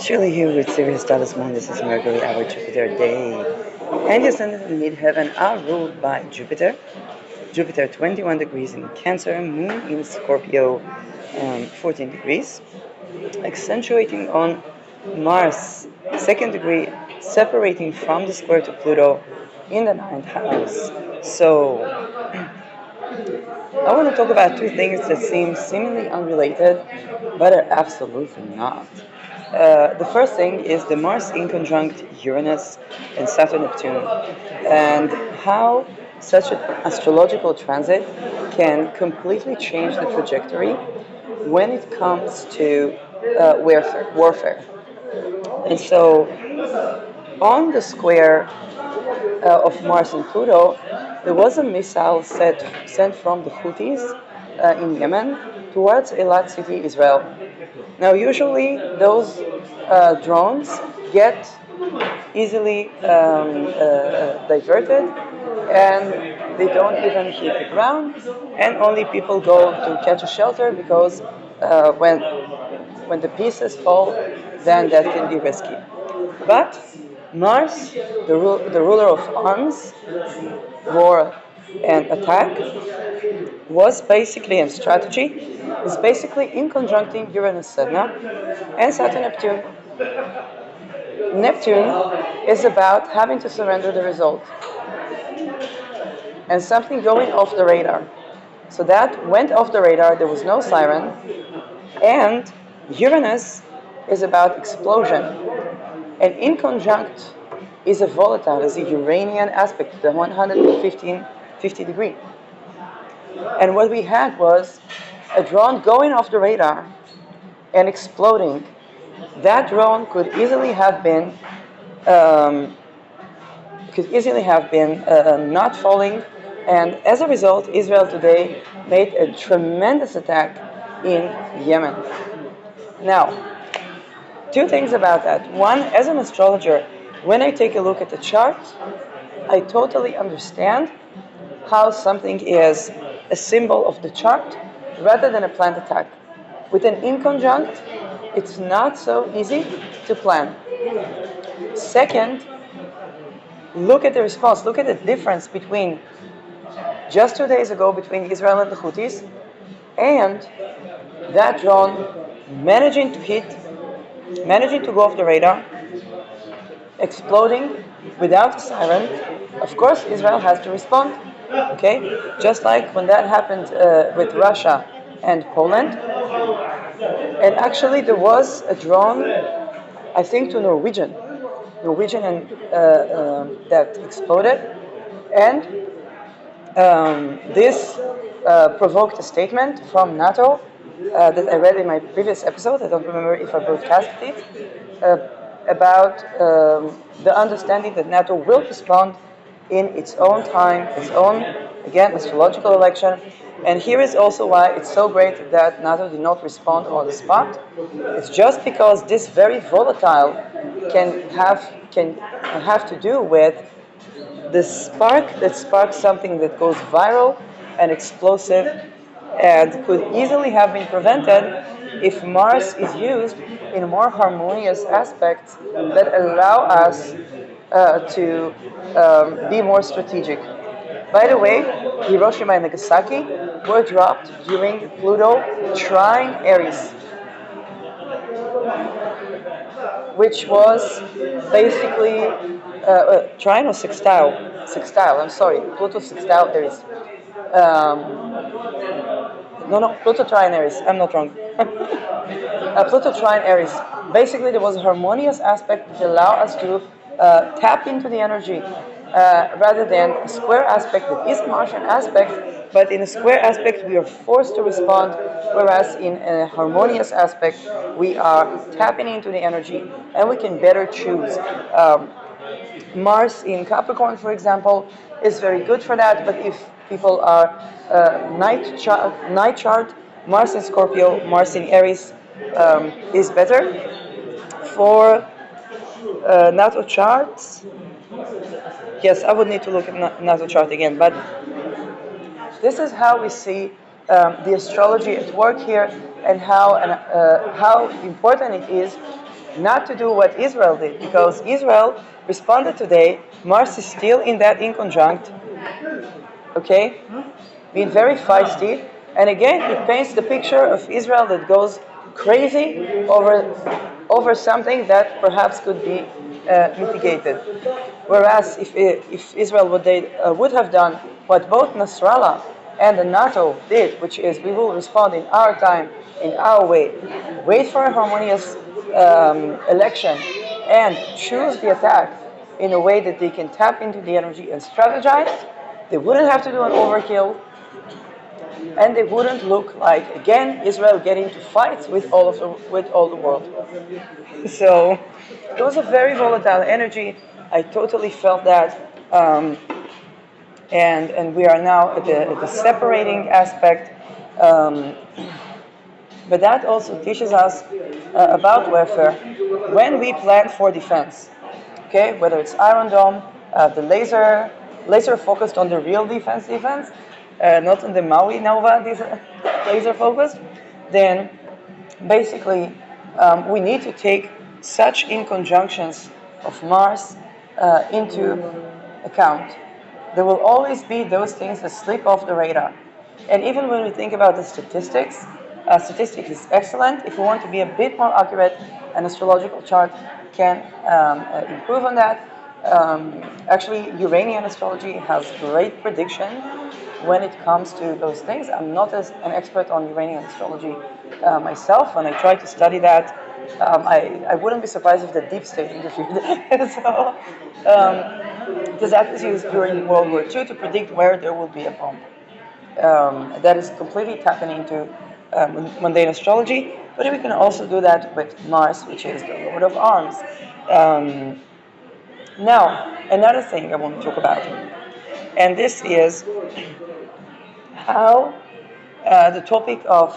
Surely here with Sirius Talisman, this is Mercury, our Jupiter day. And the ascendant and midheaven are ruled by Jupiter. Jupiter 21 degrees in Cancer, Moon in Scorpio 14 degrees, accentuating on Mars, second degree, separating from the square to Pluto in the ninth house. So, I want to talk about two things that seem seemingly unrelated, but are absolutely not. The first thing is the Mars in conjunct Uranus and Saturn Neptune, and how such an astrological transit can completely change the trajectory when it comes to warfare. And so, on the square of Mars and Pluto, there was a missile sent from the Houthis in Yemen towards Eilat city, Israel. Now, usually those drones get easily diverted, and they don't even hit the ground, and only people go to catch a shelter because when the pieces fall, then that can be risky. But Mars, the ruler of arms, war, and attack, was basically in strategy, is basically in conjuncting Uranus Sedna and Saturn Neptune. Neptune is about having to surrender the result and something going off the radar. So that went off the radar, there was no siren, and Uranus is about explosion. And in conjunct is a volatile, is a Uranian aspect, the 150 degree. And what we had was a drone going off the radar and exploding. That drone could easily have been not falling, and as a result, Israel today made a tremendous attack in Yemen. Now, two things about that. One, as an astrologer, when I take a look at the chart, I totally understand how something is a symbol of the chart rather than a planned attack. With an inconjunct, it's not so easy to plan. Second, look at the response. Look at the difference between just 2 days ago between Israel and the Houthis and that drone managing to go off the radar, exploding without a siren. Of course, Israel has to respond. Okay, just like when that happened with Russia and Poland. And actually, there was a drone, I think, to Norwegian, and that exploded, and this provoked a statement from NATO that I read in my previous episode. I don't remember if I broadcasted it, about the understanding that NATO will respond in its own time, its own, again, astrological election. And here is also why it's so great that NATO did not respond on the spot. It's just because this very volatile can have to do with the spark that sparks something that goes viral and explosive, and could easily have been prevented if Mars is used in more harmonious aspects that allow us to be more strategic. By the way, Hiroshima and Nagasaki were dropped during Pluto trine Aries, which was basically trine or sextile, I'm sorry, Pluto sextile Aries. No, Pluto trine Aries, I'm not wrong. Pluto trine Aries. Basically, there was a harmonious aspect that allowed us to tap into the energy rather than a square aspect that is a Martian aspect, but in a square aspect we are forced to respond, whereas in a harmonious aspect we are tapping into the energy and we can better choose. Mars in Capricorn, for example, is very good for that, but if people are night chart, Mars in Scorpio, Mars in Aries is better. For NATO charts, yes, I would need to look at NATO chart again, but this is how we see the astrology at work here, and how important it is not to do what Israel did, because Israel responded today. Mars is still in that inconjunct, okay, being very feisty, and again it paints the picture of Israel that goes crazy over something that perhaps could be mitigated. Whereas if Israel would have done what both Nasrallah and the NATO did, which is we will respond in our time, in our way, wait for a harmonious election, and choose the attack in a way that they can tap into the energy and strategize, they wouldn't have to do an overkill, and they wouldn't look like, again, Israel getting into fights with all the world. So it was a very volatile energy. I totally felt that, and we are now at the separating aspect. But that also teaches us about warfare when we plan for defense. Okay, whether it's Iron Dome, the laser focused on the real defense, not on the Maui Nova laser focused, then basically we need to take such inconjunctions of Mars into account. There will always be those things that slip off the radar. And even when we think about the statistics, statistics is excellent. If we want to be a bit more accurate, an astrological chart can improve on that. Actually, Uranian astrology has great prediction when it comes to those things. I'm not an expert on Uranian astrology myself. When I try to study that, I wouldn't be surprised if the deep state interfered. So, because that was used during World War II to predict where there will be a bomb. That is completely tapping into mundane astrology, but we can also do that with Mars, which is the Lord of Arms. Now, another thing I want to talk about, and this is how the topic of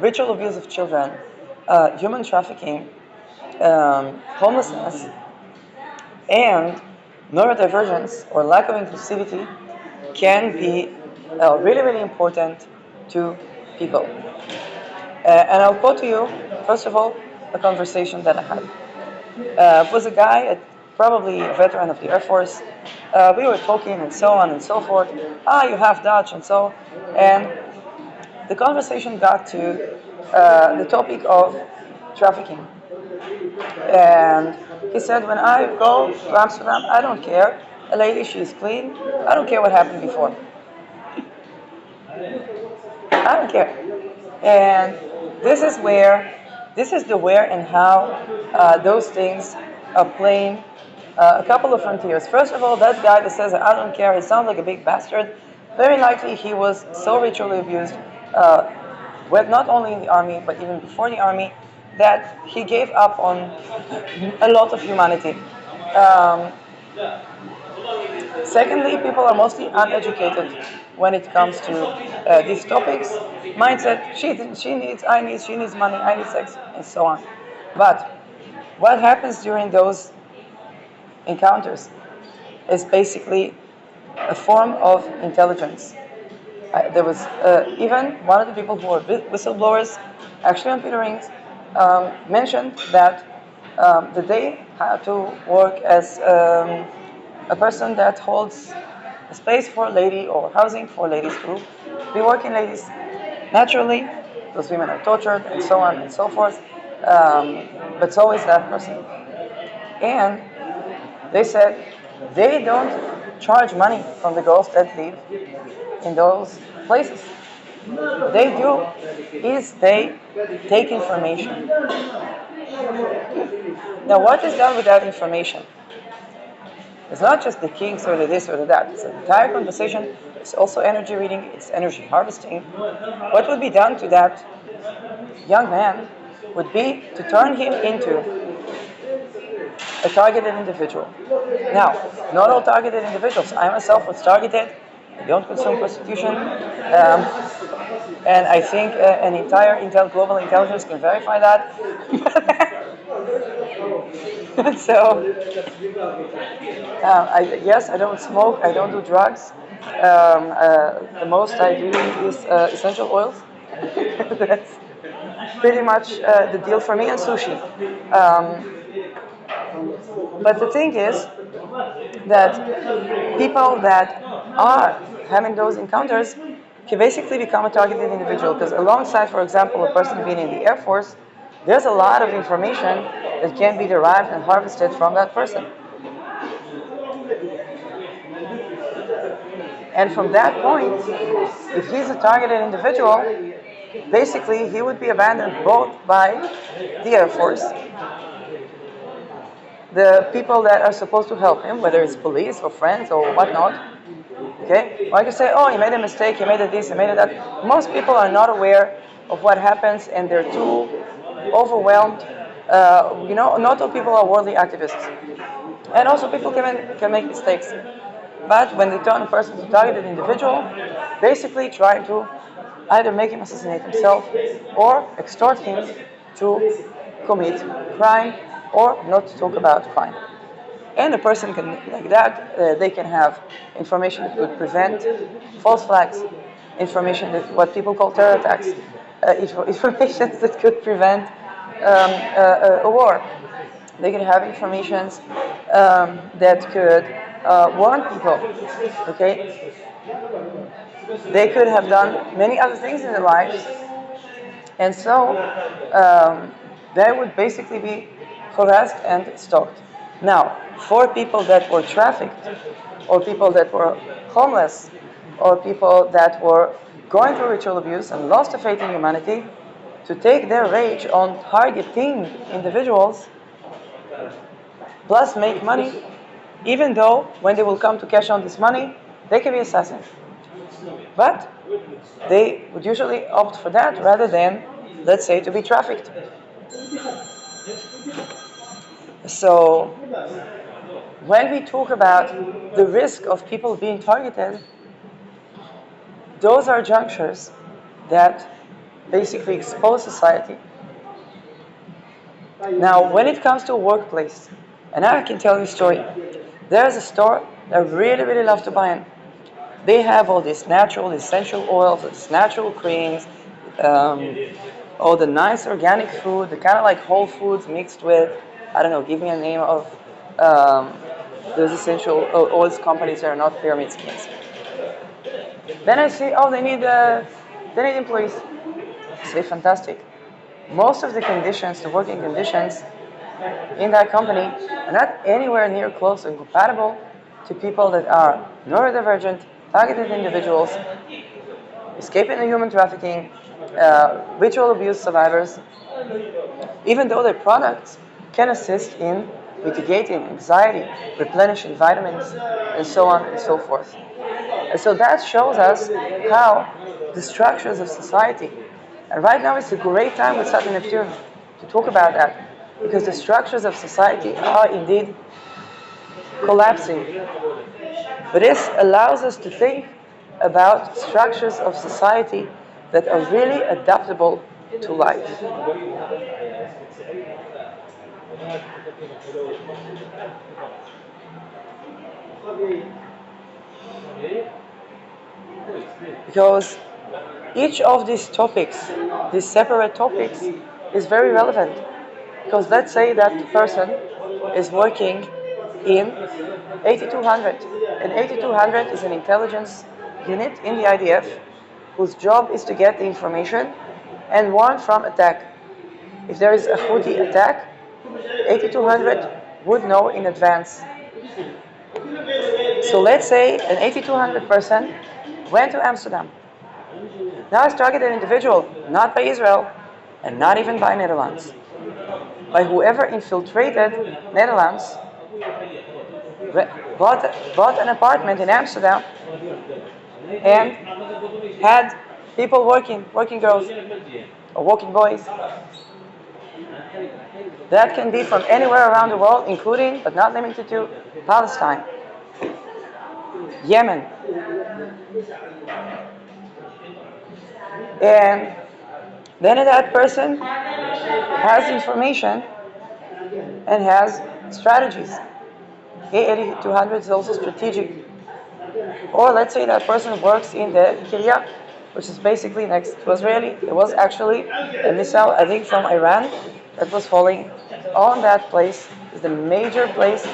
ritual abuse of children, human trafficking, homelessness, and neurodivergence or lack of inclusivity can be really, really important to people. And I'll quote to you, first of all, a conversation that I had. It was a guy, probably a veteran of the Air Force. We were talking and so on and so forth. You have Dutch and so. And the conversation got to the topic of trafficking. And he said, when I go to Amsterdam, I don't care. A lady, she's clean. I don't care what happened before. I don't care. And this is the where and how those things are playing a couple of frontiers. First of all, that guy that says, I don't care, he sounds like a big bastard. Very likely he was so ritually abused, not only in the army, but even before the army, that he gave up on a lot of humanity. Secondly, people are mostly uneducated when it comes to these topics. Mindset, she needs, she needs money, I need sex, and so on. But what happens during those encounters is basically a form of intelligence. There was even one of the people who were whistleblowers, actually on Peter Rings, mentioned that that they had to work as a person that holds a space for a lady or housing for ladies to be working ladies. Naturally, those women are tortured and so on and so forth, but so is that person. And they said they don't charge money from the girls that live in those places. What they do is they take information. Now, what is done with that information? It's not just the kinks or the this or the that. It's an entire conversation. It's also energy reading. It's energy harvesting. What would be done to that young man would be to turn him into a targeted individual. Now, not all targeted individuals. I myself was targeted. I don't consume prostitution. And I think an entire global intelligence can verify that. So, yes, I don't smoke, I don't do drugs. The most I do is essential oils. pretty much the deal for me, and sushi. But the thing is that people that are having those encounters can basically become a targeted individual, because alongside, for example, a person being in the Air Force, there's a lot of information that can be derived and harvested from that person. And from that point, if he's a targeted individual, basically he would be abandoned both by the Air Force, the people that are supposed to help him, whether it's police or friends or whatnot. Okay? Like you say, oh, he made a mistake, he made a this, he made a that. Most people are not aware of what happens, and they're too overwhelmed. Not all people are worldly activists. And also people can make mistakes. But when they turn a person to targeted individual, basically try to either make him assassinate himself or extort him to commit crime or not to talk about crime. And a person can, like that, they can have information that could prevent false flags, information that what people call terror attacks, information that could prevent a war. They can have information that could warn people. Okay, they could have done many other things in their lives, and so they would basically be harassed and stalked. Now, for people that were trafficked, or people that were homeless, or people that were going through ritual abuse and lost the faith in humanity, to take their rage on targeting individuals, plus make money, even though when they will come to cash on this money, they can be assassins. But they would usually opt for that rather than, let's say, to be trafficked. So when we talk about the risk of people being targeted, those are junctures that basically expose society. Now, when it comes to a workplace, and I can tell you a story. There's a store that I really, really love to buy in. They have all these natural essential oils, these natural creams, all the nice organic food, the kind of like whole foods mixed with, I don't know, give me a name of those essential oils companies that are not pyramid schemes. Then I see, oh, they need employees. I say, fantastic. Most of the conditions, the working conditions in that company are not anywhere near close and compatible to people that are neurodivergent, targeted individuals, escaping the human trafficking, ritual abuse survivors, even though their products can assist in mitigating anxiety, replenishing vitamins, and so on and so forth. And so that shows us how the structures of society, and right now it's a great time with Saturn Neptune to talk about that, because the structures of society are indeed collapsing. But this allows us to think about structures of society that are really adaptable to life. Because each of these topics, these separate topics, is very relevant. Because let's say that person is working in 8200, and 8200 is an intelligence unit in the IDF whose job is to get the information and warn from attack. If there is a Houthi attack, 8200 would know in advance. So let's say an 8200 person went to Amsterdam. Now it's targeted individual, not by Israel, and not even by Netherlands. By whoever infiltrated Netherlands, bought an apartment in Amsterdam, and had people working girls, or working boys. That can be from anywhere around the world, including, but not limited to, Palestine, Yemen. And then that person has information and has strategies. A8200 is also strategic. Or let's say that person works in the Kiryat, which is basically next to Israeli. It was actually a missile, I think, from Iran that was falling on that place. It's the major place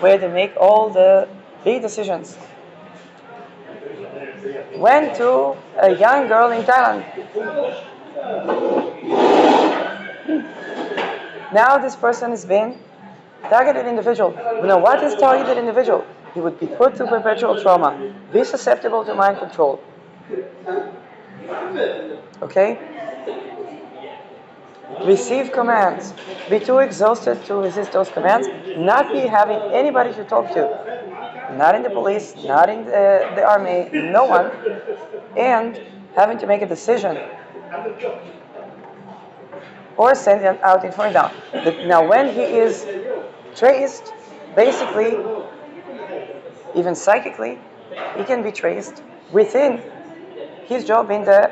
where they make all the big decisions. Went to a young girl in Thailand. Now this person has been targeted individual. Now what is targeted individual? He would be put to perpetual trauma, be susceptible to mind control. Okay? Receive commands, be too exhausted to resist those commands, not be having anybody to talk to, not in the police, not in the army, no one, and having to make a decision or send him out in for down. Now when he is traced, basically, even psychically, he can be traced within his job in the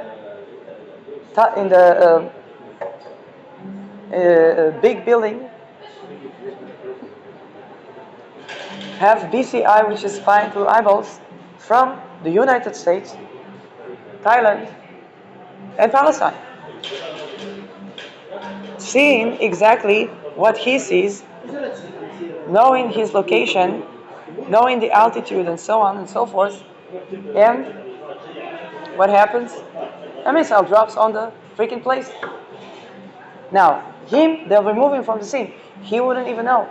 big building, have BCI, which is spying through eyeballs, from the United States, Thailand, and Palestine. Seeing exactly what he sees, knowing his location, knowing the altitude and so on and so forth, and what happens? A missile drops on the freaking place. Now, they'll remove him from the scene. He wouldn't even know.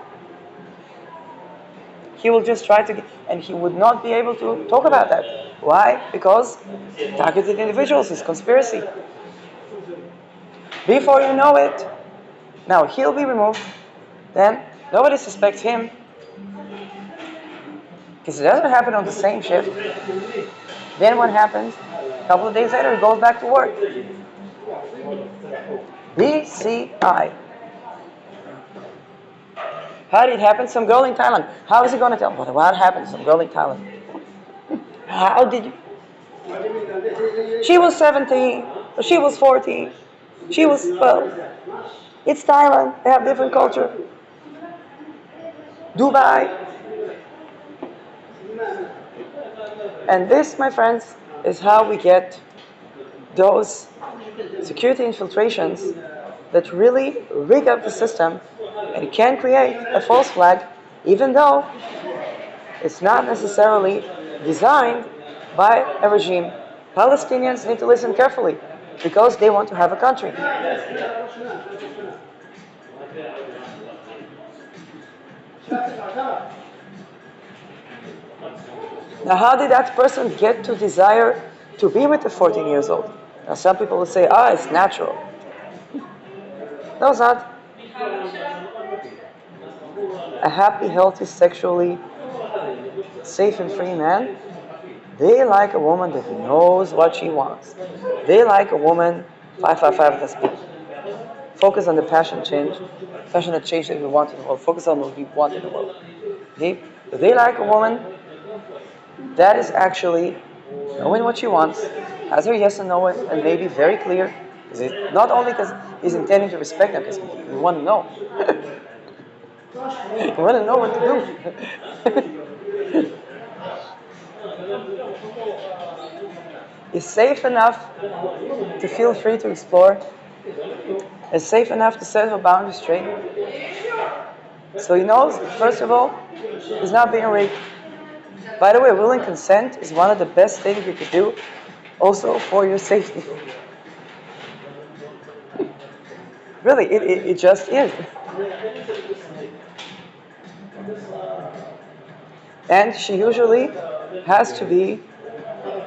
He will just try to, and he would not be able to talk about that. Why? Because targeted individuals is conspiracy. Before you know it, now he'll be removed, then nobody suspects him, because it doesn't happen on the same shift. Then what happens? A couple of days later, he goes back to work. BCI. How did it happen? Some girl in Thailand. How is he going to tell? What happened? Some girl in Thailand. How did you? She was 17. She was 14. She was 12. It's Thailand. They have different culture. Dubai. And this, my friends, is how we get those security infiltrations that really rig up the system and can create a false flag, even though it's not necessarily designed by a regime. Palestinians need to listen carefully because they want to have a country. Now, how did that person get to desire to be with a 14 years old? Now, some people will say, it's natural. No, it's not. A happy, healthy, sexually safe and free man, they like a woman that knows what she wants. They like a woman, 555 at speed. Focus on the passionate change that we want in the world. Focus on what we want in the world. Okay? They like a woman that is actually knowing what she wants, has her yes and no and maybe very clear. Not only because he's intending to respect them, because we want to know. We want to know what to do. Is safe enough to feel free to explore. Is safe enough to set her boundaries straight. So he knows, first of all, he's not being raped. By the way, willing consent is one of the best things you could do also for your safety. Really, it just is. And she usually has to be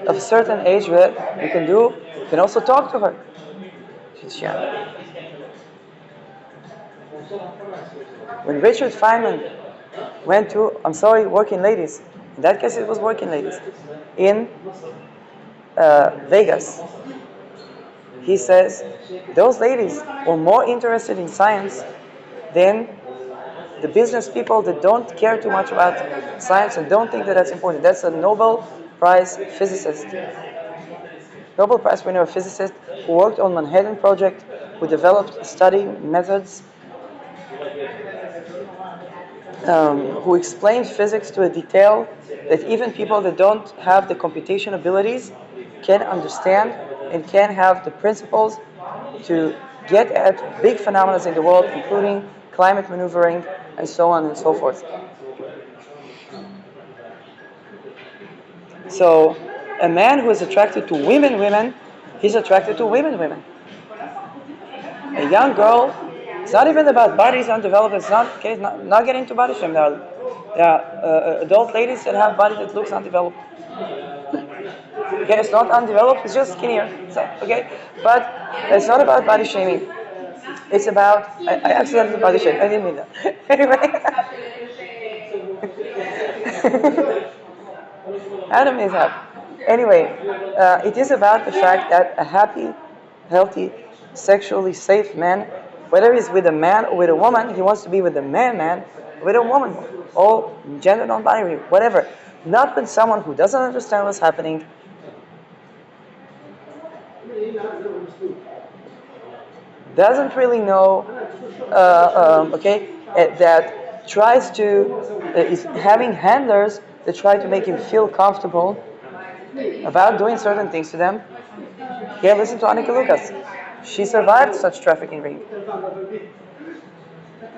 of a certain age that you can also talk to her. She's young. When Richard Feynman went to, working ladies, in that case it was working ladies, in Vegas, he says those ladies were more interested in science than the business people that don't care too much about science and don't think that that's important. That's a Nobel Prize physicist. Nobel Prize winner physicist who worked on Manhattan Project, who developed study methods, who explained physics to a detail that even people that don't have the computation abilities can understand and can have the principles to get at big phenomena in the world, including climate maneuvering and so on and so forth. So a man who is attracted to women, he's attracted to women. A young girl, it's not even about bodies undeveloped, it's not, okay, not getting into body shame. There are adult ladies that have body that looks undeveloped. Okay, it's not undeveloped, it's just skinnier. So, okay, but it's not about body shaming. It's about, I accidentally body shamed, I didn't mean that. Anyway. Adam is up. Anyway, it is about the fact that a happy, healthy, sexually safe man, whether he's with a man or with a woman, he wants to be with a man, with a woman, all gender non-binary, whatever. Not with someone who doesn't understand what's happening. Doesn't really know, that tries to, is having handlers that try to make him feel comfortable about doing certain things to them. Yeah, listen to Annika Lucas. She survived such trafficking ring.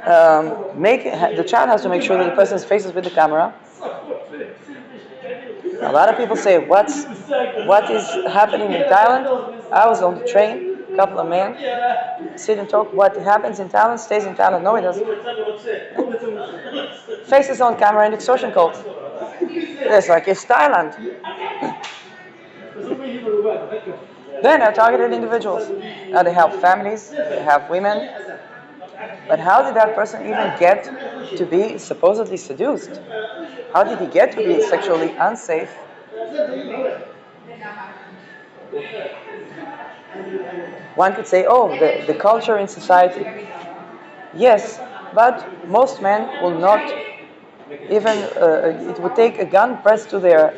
The child has to make sure that the person's face is with the camera. A lot of people say, what is happening in Thailand? I was on the train, a couple of men sit and talk. What happens in Thailand stays in Thailand. No, it doesn't. Faces on camera and extortion calls. It's like, it's Thailand. Then are targeted individuals. Now they have families, they have women. But how did that person even get to be supposedly seduced? How did he get to be sexually unsafe? One could say, oh, the culture in society. Yes, but most men will not even, it would take a gun pressed to their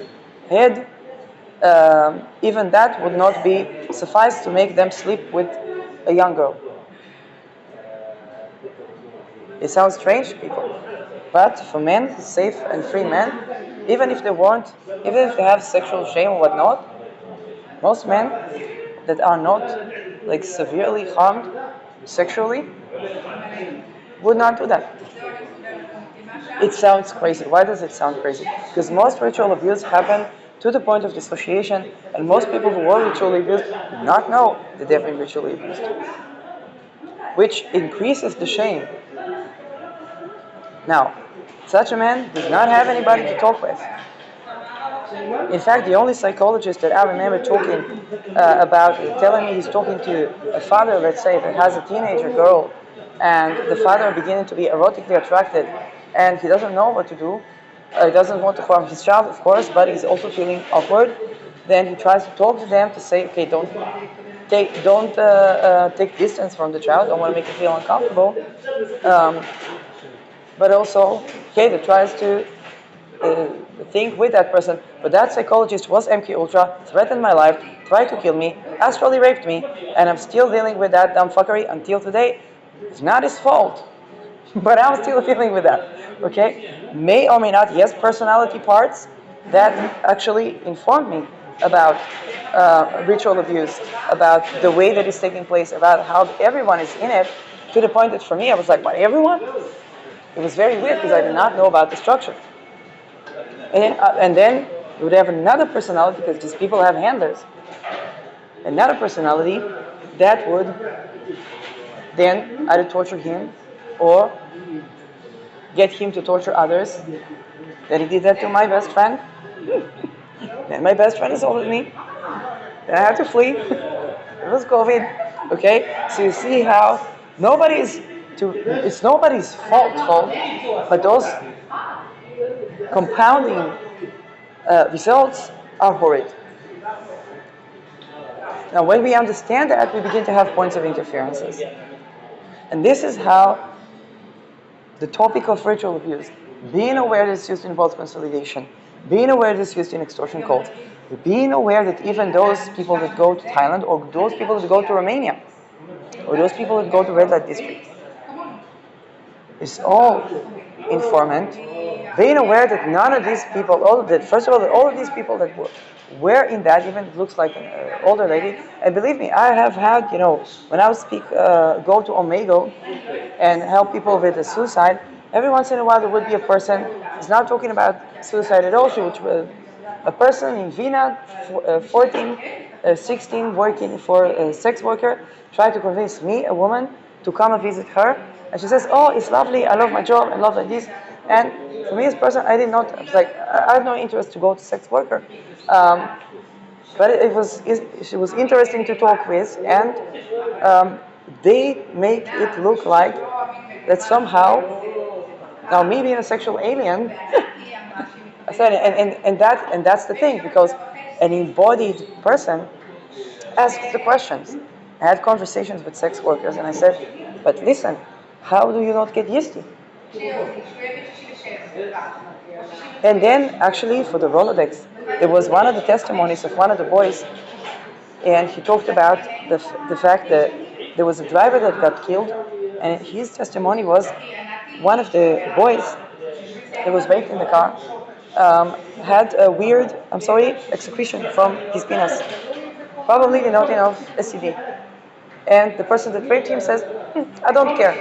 head. Even that would not be suffice to make them sleep with a young girl. It sounds strange to people, but for men, safe and free men, even if they have sexual shame or whatnot, most men that are not like severely harmed sexually would not do that. It sounds crazy. Why does it sound crazy? Because most ritual abuse happen to the point of dissociation, and most people who were ritually abused do not know that they've been ritually abused, which increases the shame. Now, such a man does not have anybody to talk with. In fact, the only psychologist that I remember talking telling me he's talking to a father, let's say, that has a teenager girl, and the father beginning to be erotically attracted, and he doesn't know what to do. He doesn't want to harm his child, of course, but he's also feeling awkward. Then he tries to talk to them to say, okay, don't take distance from the child. Don't want to make him feel uncomfortable. But also, okay, that tries to think with that person. But that psychologist was MK Ultra, threatened my life, tried to kill me, astrally raped me, and I'm still dealing with that dumb fuckery until today. It's not his fault, but I'm still dealing with that. Okay, may or may not, yes, personality parts that actually informed me about ritual abuse, about the way that it's taking place, about how everyone is in it, to the point that for me I was like, what, everyone? It was very weird because I did not know about the structure. And then you would have another personality, because these people have handlers. Another personality that would then either torture him or get him to torture others. Then he did that to my best friend. Then my best friend assaulted me. Then I had to flee. It was COVID. Okay? So you see how it's nobody's fault, but those compounding results are horrid. Now, when we understand that, we begin to have points of interferences. And this is how the topic of ritual abuse, being aware that it's used in wealth consolidation, being aware that it's used in extortion cults, being aware that even those people that go to Thailand, or those people that go to Romania, or those people that go to red light district, is all informant. Being aware that none of these people, first of all, that all of these people that were in that, even it looks like an older lady. And believe me, I have had, when I would go to Omegle and help people with the suicide, every once in a while there would be a person who's not talking about suicide at all. She would, a person in Vienna, 14, 16, working for a sex worker, tried to convince me, a woman, to come and visit her. And she says, "Oh, it's lovely. I love my job. I love like this." And for me, as a person, I did not. I was like, I have no interest to go to sex worker. But she was interesting to talk with, and they make it look like that somehow, now me being a sexual alien, I said, and that's the thing, because an embodied person asks the questions. I had conversations with sex workers, and I said, but listen, how do you not get yeasty? And then, actually, for the Rolodex, there was one of the testimonies of one of the boys, and he talked about the fact that there was a driver that got killed, and his testimony was one of the boys that was raped in the car had a weird, excretion from his penis, probably denoting of STD. And the person that raped him says, I don't care.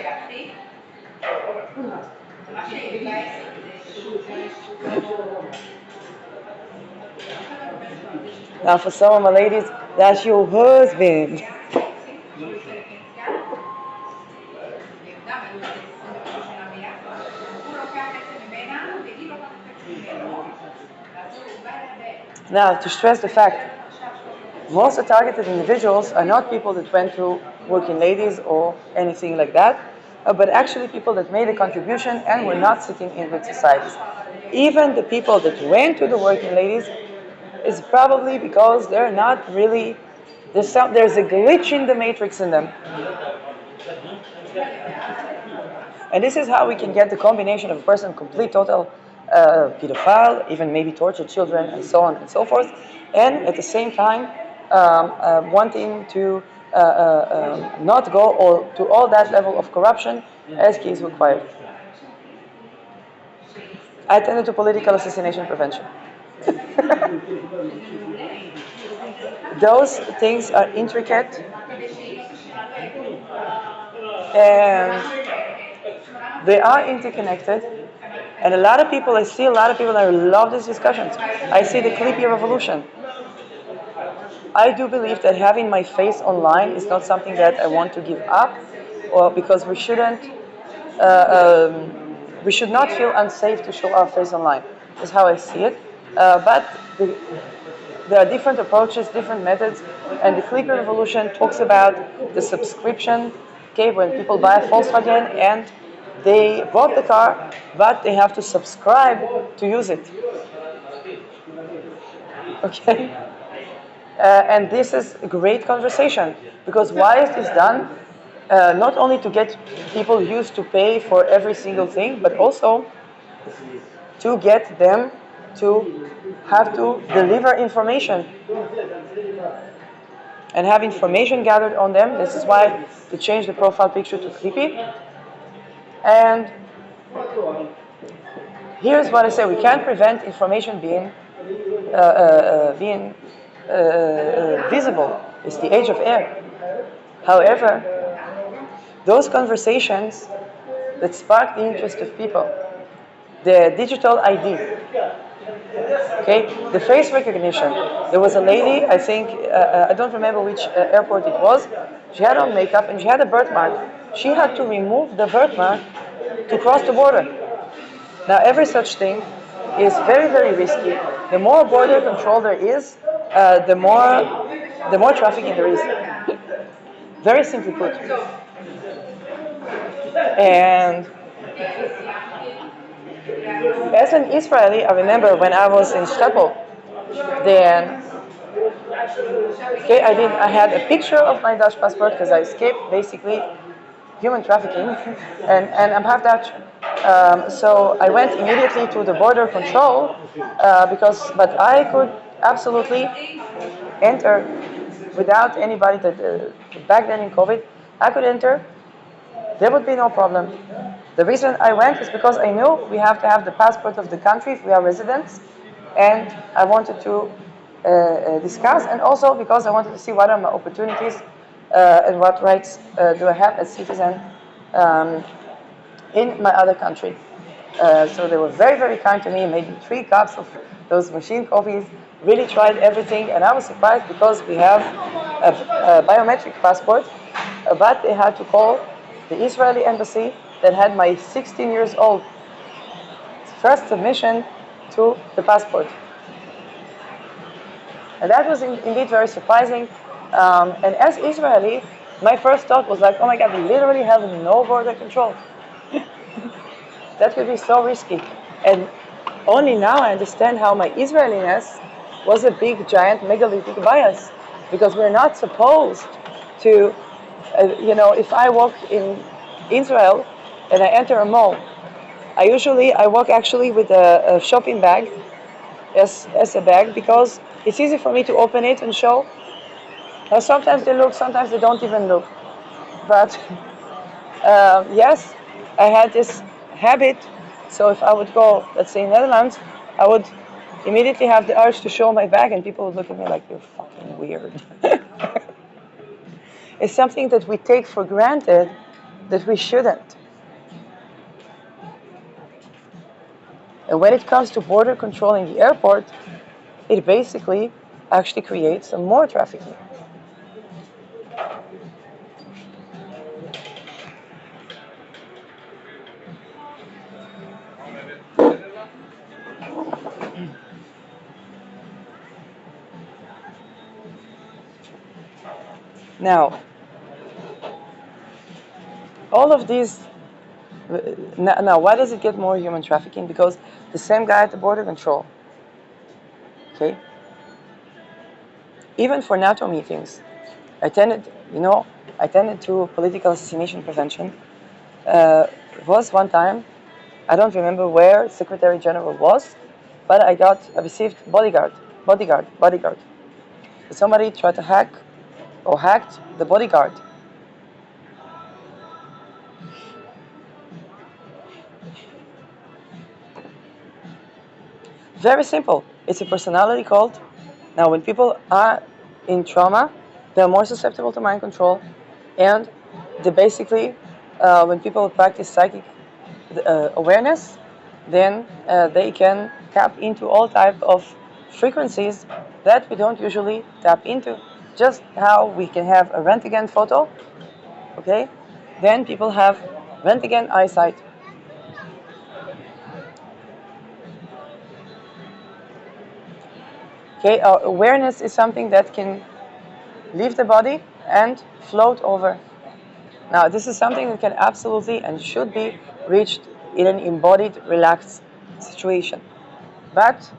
Now, for some of my ladies, that's your husband. Now, to stress the fact, most of the targeted individuals are not people that went to working ladies or anything like that, but actually people that made a contribution and were not sitting in with societies. Even the people that went to the working ladies is probably because they're not really, there's a glitch in the matrix in them. And this is how we can get the combination of a person, complete, total pedophile, even maybe torture children, and so on and so forth, and at the same time wanting to not go to all that level of corruption as he is required. I attended to political assassination prevention. Those things are intricate, and they are interconnected. And a lot of people, I see a lot of people that love these discussions. I see the clippy revolution. I do believe that having my face online is not something that I want to give up, or because we should not feel unsafe to show our face online. That's how I see it. But there are different approaches, different methods, and the clippy revolution talks about the subscription. Okay, when people buy a Volkswagen and they bought the car, but they have to subscribe to use it. Okay? And this is a great conversation, because why is this done? Not only to get people used to pay for every single thing, but also to get them to have to deliver information and have information gathered on them. This is why to change the profile picture to creepy. And here's what I say: we can't prevent information being visible. It's the age of air. However, those conversations that spark the interest of people, the digital ID, okay, the face recognition. There was a lady, I think, I don't remember which airport it was. She had on makeup and she had a birthmark. She had to remove the birthmark to cross the border. Now, every such thing is very, very risky. The more border control there is, the more trafficking there is. Very simply put. And as an Israeli, I remember when I was in Shtapel, then I had a picture of my Dutch passport because I escaped basically human trafficking, and I'm half Dutch. So I went immediately to the border control but I could absolutely enter without anybody back then in COVID, I could enter. There would be no problem. The reason I went is because I knew we have to have the passport of the country if we are residents, and I wanted to discuss, and also because I wanted to see what are my opportunities and what rights do I have as citizen um, in my other country. So they were very, very kind to me, made me 3 cups of those machine coffees, really tried everything, and I was surprised because we have a biometric passport, but they had to call the Israeli embassy that had my 16 years old first submission to the passport. And that was indeed very surprising. And as Israeli, my first thought was like, oh my God, we literally have no border control. That would be so risky. And only now I understand how my Israeliness was a big, giant, megalithic bias. Because we're not supposed to, if I walk in Israel and I enter a mall, I walk actually with a shopping bag as a bag because it's easy for me to open it and show. Now sometimes they look, sometimes they don't even look. But yes, I had this habit. So if I would go, let's say, in Netherlands, I would immediately have the urge to show my bag, and people would look at me like, you're fucking weird. It's something that we take for granted that we shouldn't. And when it comes to border control in the airport, it basically actually creates some more trafficking. Now, all of these, now why does it get more human trafficking? Because the same guy at the border control, okay, even for NATO meetings, I tended to political assassination prevention. Was one time, I don't remember where Secretary General was, but I received bodyguard. Somebody tried to hacked the bodyguard. Very simple. It's a personality cult. Now, when people are in trauma, they're more susceptible to mind control, and they basically, when people practice psychic awareness, then they can tap into all type of frequencies that we don't usually tap into. Just how we can have a Röntgen photo, okay? Then people have Röntgen eyesight. Okay, awareness is something that can leave the body and float over. Now, this is something that can absolutely and should be reached in an embodied, relaxed situation. But,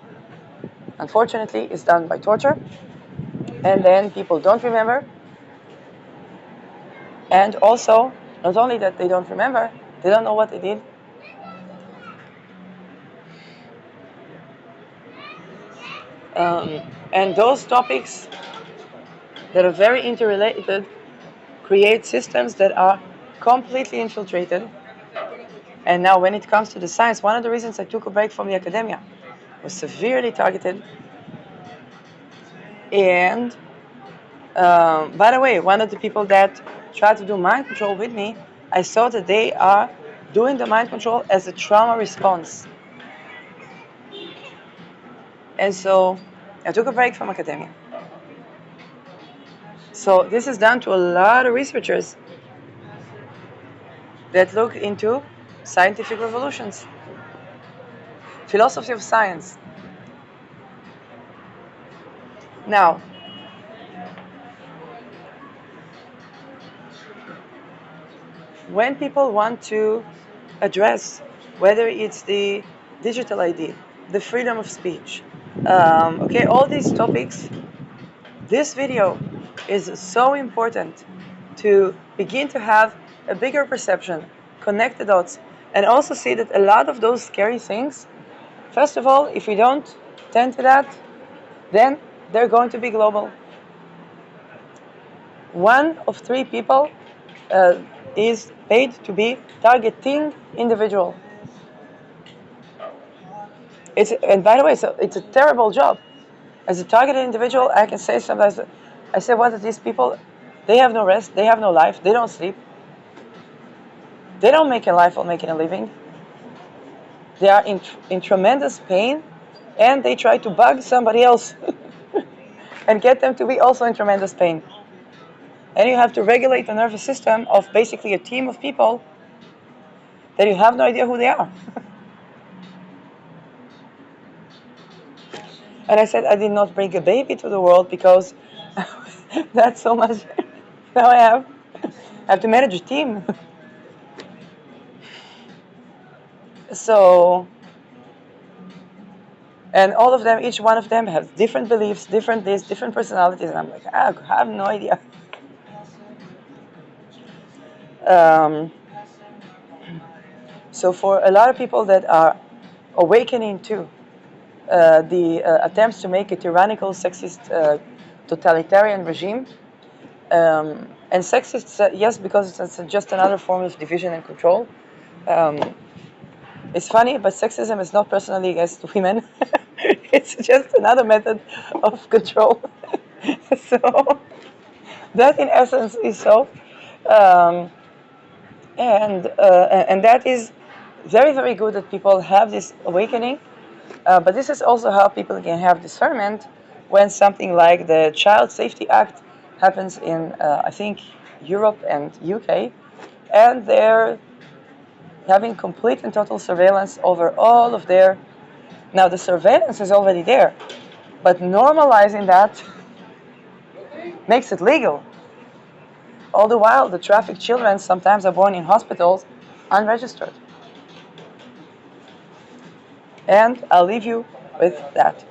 unfortunately, it's done by torture, and then people don't remember. And also, not only that they don't remember, they don't know what they did. And those topics that are very interrelated create systems that are completely infiltrated. And now when it comes to the science, one of the reasons I took a break from the academia was severely targeted. And by the way, one of the people that tried to do mind control with me, I saw that they are doing the mind control as a trauma response. And so I took a break from academia. So this is done to a lot of researchers that look into scientific revolutions, philosophy of science. Now, when people want to address whether it's the digital ID, the freedom of speech, all these topics, this video is so important to begin to have a bigger perception, connect the dots, and also see that a lot of those scary things, first of all, if we don't tend to that, then they're going to be global. 1 of 3 people is paid to be targeting individual. And by the way, so it's a terrible job. As a targeted individual, I can say sometimes, I say, what are these people? They have no rest, they have no life, they don't sleep. They don't make a life while making a living. They are in tremendous pain, and they try to bug somebody else and get them to be also in tremendous pain. And you have to regulate the nervous system of basically a team of people that you have no idea who they are. And I said I did not bring a baby to the world because that's so much. Now I have to manage a team. So, and all of them, each one of them has different beliefs, different this, different personalities, and I'm like, I have no idea. Um, so for a lot of people that are awakening to the attempts to make a tyrannical, sexist, totalitarian regime, and sexist, yes, because it's just another form of division and control. It's funny, but sexism is not personally against women. It's just another method of control. So that, in essence, is so, um, and that is very, very good that people have this awakening. But this is also how people can have discernment when something like the Child Safety Act happens in, I think, Europe and UK, and they're having complete and total surveillance over all of their. Now, the surveillance is already there, but normalizing that makes it legal. All the while, the trafficked children sometimes are born in hospitals unregistered. And I'll leave you with that.